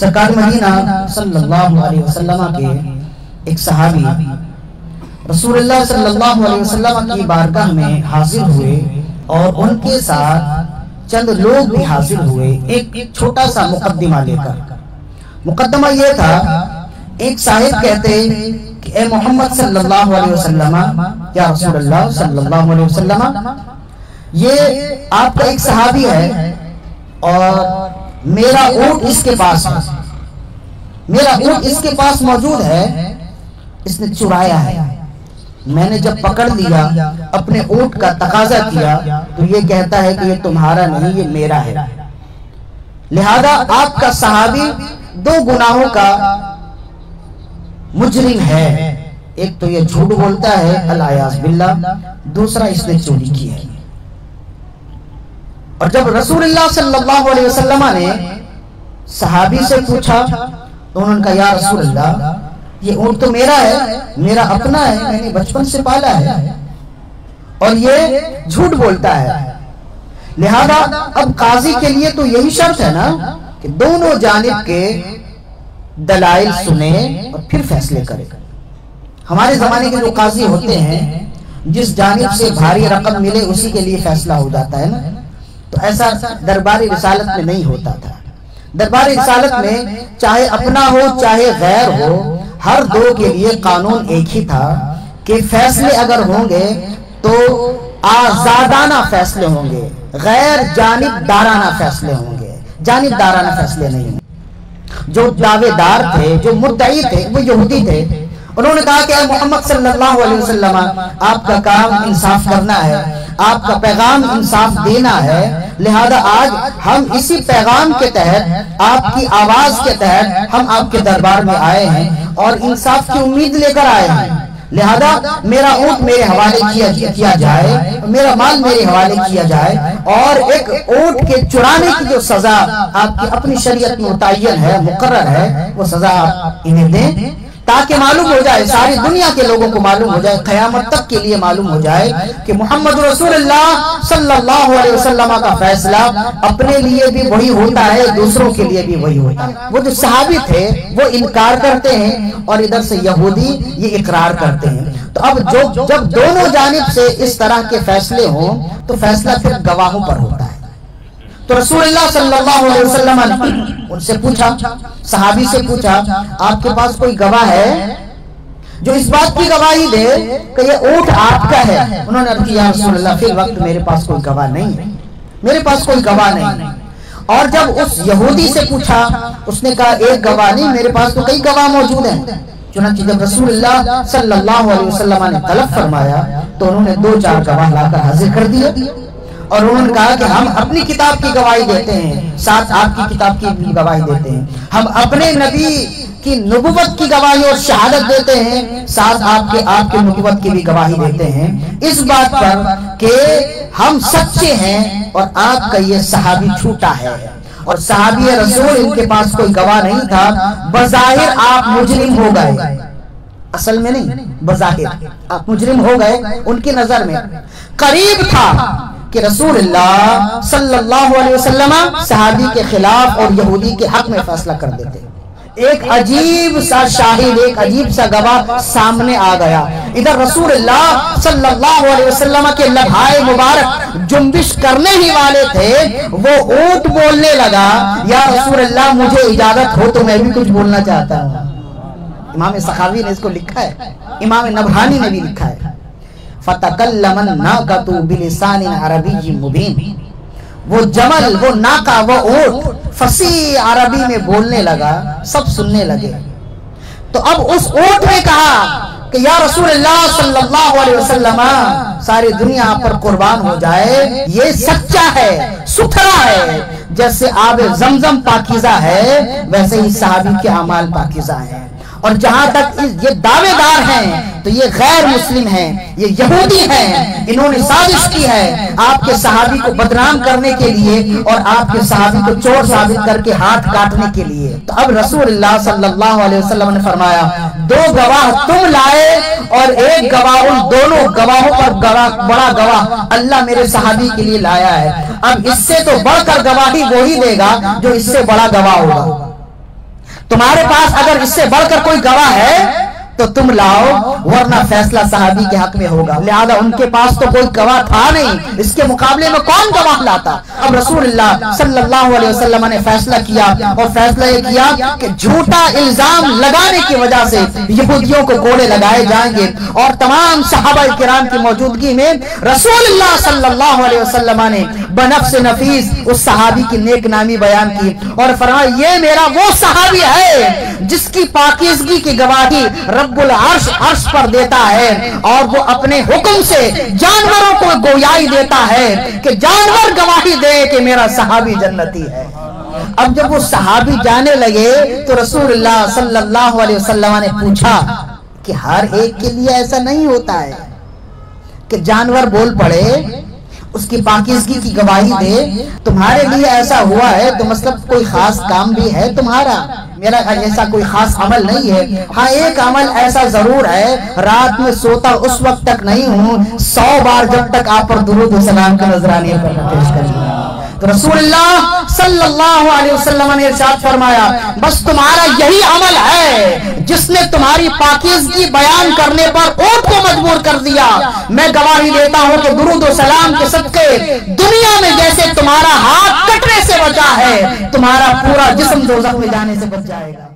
सरकार मदीना सल्लल्लाहु अलैहि वसल्लम के एक सहाबी रसूलुल्लाह सल्लल्लाहु अलैहि वसल्लम की बारगाह में हाजिर हुए और उनके साथ चंद लोग भी हाजिर हुए एक छोटा सा मुकद्दमा लेकर। मुकद्दमा ये था, एक साहिब कहते कि ए मोहम्मद सल्लल्लाहु अलैहि वसल्लम, या रसूलुल्लाह सल्लल्लाहु अलैहि वसल्लम, ये आपका एक सहाबी है और मेरा ऊंट इसके पास है, मेरा ऊंट इसके पास मौजूद है, इसने चुराया है। मैंने जब पकड़ लिया, अपने ऊंट का तकाजा किया, तो ये कहता है कि ये तुम्हारा नहीं, ये मेरा है। लिहाजा आपका सहाबी दो गुनाहों का मुजरिम है। एक तो ये झूठ बोलता है अल-अयाज़ बिल्लाह, दूसरा इसने चोरी की है। और जब रसूलुल्लाह सल्लल्लाहु अलैहि वसल्लम ने सहाबी से पूछा तो उन्होंने कहा, या रसूलुल्लाह, ये ऊंट तो मेरा है, मेरा अपना है, मैंने बचपन से पाला है और ये झूठ बोलता है। लिहाजा अब काजी के लिए तो यही शर्त है ना कि दोनों जानिब के दलाइल सुने और फिर फैसले करे। हमारे जमाने के जो काजी होते हैं, जिस जानिब से भारी रकम मिले उसी के लिए फैसला हो जाता है ना, तो ऐसा दरबारी रिसालत में नहीं होता था। दरबारी रिसालत में चाहे अपना हो चाहे गैर हो, हर दो के लिए कानून एक ही था कि फैसले अगर होंगे तो आजादाना फैसले होंगे, गैर जानिबदाराना फैसले होंगे, जानिबदाराना फैसले नहीं। जो दावेदार थे, जो मुद्दई थे, वो यहूदी थे। उन्होंने कहा कि मोहम्मद सल्लल्लाहु अलैहि वसल्लम, आपका काम इंसाफ करना है, आपका पैगाम इंसाफ देना है, लिहाजा आज हम इसी पैगाम के तहत, आपकी आवाज के तहत हम आपके दरबार में आए हैं और इंसाफ की उम्मीद लेकर आए हैं। लिहाजा मेरा ऊंट मेरे हवाले किया जाए, मेरा माल मेरे हवाले किया जाए और एक ऊंट के चुराने की जो सजा आपकी अपनी शरीयत में मुतय्यन है, मुकर्रर है, वो सजा आप इन्हें दें, ताकि मालूम हो जाए, सारी दुनिया के लोगों को मालूम हो जाए, क़यामत तक के लिए मालूम हो जाए कि मोहम्मद रसूलुल्लाह सल्लल्लाहु अलैहि वसल्लम का फैसला अपने लिए भी वही होता है, दूसरों के लिए भी वही होता है। वो जो सहाबी थे वो इनकार करते हैं और इधर से यहूदी ये इकरार करते हैं। तो अब जब दोनों जानिब से इस तरह के फैसले हों तो फैसला फिर गवाहों पर होता है। तो रसूलुल्लाह सल्लल्लाहु अलैहि वसल्लम उनसे पूछा, सहाबी से पूछा, आपके पास कोई गवाह है जो इस बात की गवाही दे कि ये ऊंट आपका है? उन्होंने अर्ज़ किया, या रसूलल्लाह, फिर वक्त मेरे पास कोई गवाह नहीं है, मेरे पास कोई गवाह नहीं। और जब उस यहूदी से पूछा, उसने कहा एक गवाह नहीं, मेरे पास तो कई गवाह मौजूद हैं। चुनांचे जब रसूलुल्लाह सल्लल्लाहु अलैहि वसल्लम ने तलब फरमाया तो उन्होंने दो चार गवाह लाकर हाजिर कर दिए और उन्होंने कहा कि हम अपनी किताब की गवाही देते हैं, साथ आपकी किताब की भी गवाही देते हैं, हम अपने नबी की नबुवत की गवाही और शहादत देते हैं, साथ आपके नबुवत की भी गवाही देते हैं, इस बात पर कि हम सच्चे हैं और आपका ये सहाबी झूठा है। और सहाबी रसूल, इनके पास कोई गवाह नहीं था, बज़ाहिर आप मुजरिम हो गए, असल में नहीं, बज़ाहिर आप मुजरिम हो गए। उनकी नजर में करीब था कि रसूलुल्लाह सल्लल्लाहु अलैहि वसल्लम सहाबी के खिलाफ और यहूदी के हक में फैसला कर देते। एक अजीब सा शाहिद, एक अजीब सा गवाह सामने आ गया। इधर रसूलुल्लाह सल्लल्लाहु अलैहि वसल्लम के लभाए मुबारक जुम्बिश करने ही वाले थे, वो ऊंट बोलने लगा, या रसूलुल्लाह, मुझे इजाजत हो तो मैं भी कुछ बोलना चाहता हूँ। इमाम सखावी ने इसको लिखा है, इमाम नबहानी ने भी लिखा है, फतकल्लमन नाक़तु बिलिसानिन अरबिय्यिन मुबीन। वो जमल, वो नाका, वो ऊंट फसी अरबी में बोलने लगा, सब सुनने लगे। तो अब उस ऊंट ने कहा कि या रसूलुल्लाह सल्लल्लाहु अलैहि वसल्लम, सारी दुनिया आप पर कुर्बान हो जाए, ये सच्चा है, सुथरा है, जैसे आब जमजम पाकीज़ा है वैसे ही सहाबी के अमाल पाकीज़ा है। और जहां तक ये दावेदार हैं तो ये गैर मुस्लिम हैं, ये यहूदी हैं, इन्होंने साजिश की है आपके सहाबी को बदनाम करने के लिए और आपके सहाबी को चोर साबित करके हाथ काटने के लिए। तो अब रसूलुल्लाह सल्लल्लाहु अलैहि वसल्लम ने फरमाया, दो गवाह तुम लाए और एक गवाह, उन दोनों गवाहों पर बड़ा गवाह अल्लाह मेरे सहाबी के लिए लाया है। अब इससे तो बढ़कर गवाही वही देगा जो इससे बड़ा गवाह होगा। तुम्हारे पास अगर इससे बढ़कर कोई गवाह है तो तुम लाओ, वरना फैसला सहाबी के हक में होगा। लिहाजा उनके पास तो कोई गवाह था नहीं, इसके मुकाबले में कौन गवाह लाता। अब रसूलुल्लाह सल्लल्लाहु अलैहि वसल्लम ने फैसला किया, और फैसला ये किया कि झूठा इल्जाम लगाने की वजह से यहूदियों को कोड़े लगाए जाएंगे। और तमाम सहाबा किराम की मौजूदगी में रसूलुल्लाह सल्लल्लाहु अलैहि वसल्लम ने बनफ्स नफीस उस सहाबी की नेक नामी बयान की और फरमाया, ये मेरा वो सहाबी है जिसकी पाकीज़गी की गवाही रब्बुल अर्श पर देता है, और वो अपने हुक्म से जानवरों को गोयाई देता है कि जानवर गवाही दे कि मेरा सहाबी जन्नती है। अब जब वो सहाबी जाने लगे तो रसूलुल्लाह सल्लल्लाहु अलैहि वसल्लम ने पूछा कि हर एक के लिए ऐसा नहीं होता है कि जानवर बोल पड़े, उसकी पाकीज़गी की गवाही दे। तुम्हारे लिए ऐसा हुआ है तो मतलब कोई खास काम भी है तुम्हारा, मेरा ऐसा कोई खास अमल नहीं है। हाँ, एक अमल ऐसा जरूर है, रात में सोता उस वक्त तक नहीं हूँ 100 बार जब तक आप पर दुरूद व सलाम का नजराने पर पेश कर लिया। तो रसूलुल्लाह सल्लल्लाहु अलैहि वसल्लम ने इरशाद फरमाया, बस तुम्हारा यही अमल है जिसने तुम्हारी पाकीज़गी बयान करने पर ऊंट को मजबूर कर दिया। मैं गवाही देता हूं कि दुरूद व सलाम के सदके दुनिया में जैसे तुम्हारा हाथ कटने से बचा है, तुम्हारा पूरा जिस्म दोज़ख में जाने से बच जाएगा।